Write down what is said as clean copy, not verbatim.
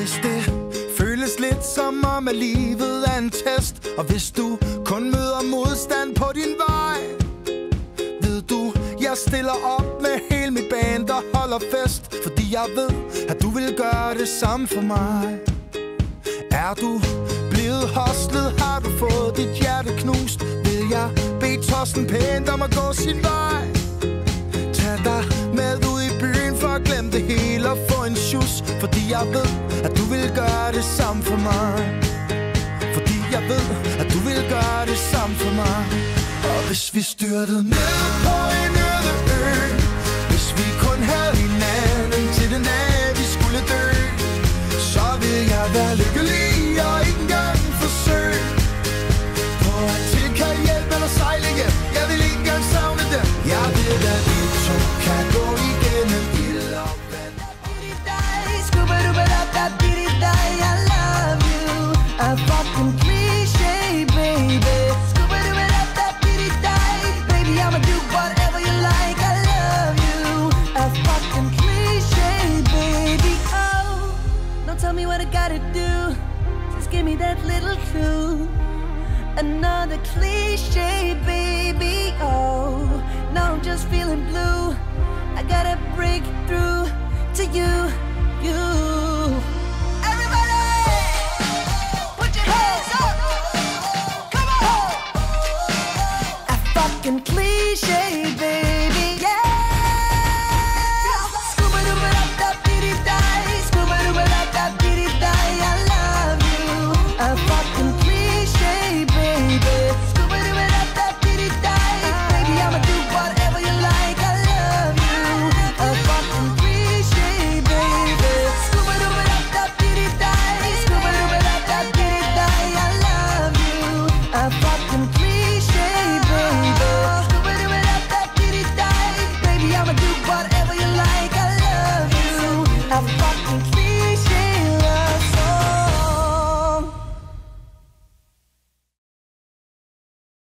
hvis det føles lidt som om, at livet er en test, og hvis du kun møder modstand på din vej, ved du, jeg stiller op med hele mit band og holder fest, fordi jeg ved, at du vil gøre det samme for mig. Er du blevet hostlet, har du fået dit hjerte knust, vil jeg bede tossen pænt om at gå sin vej. Tag dig med ud i byen for at glemme det hele og få en sjus, fordi jeg ved, at du vil gøre det samme for mig. Fordi jeg ved, at du vil gøre det samme for mig. Og hvis vi styrtede ned på en øde ø, hvis vi kun havde hinanden til den dag vi skulle dø, så vil jeg være lykkelig og ikke engang forsøge på at tilkalde hjælp eller sejle hjem. Jeg vil ikke engang savne dem. Jeg ved, at vi to kan gå igennem ild og vand. I love you, a fucking cliché, baby. Baby, I'ma do whatever you like. I love you, a fucking cliché, baby. Oh, don't tell me what I gotta do, just give me that little clue. Another cliche, baby. Oh, now I'm just feeling blue. I gotta break through to you, you. Everybody, put your hands up. Come on. A fucking cliche.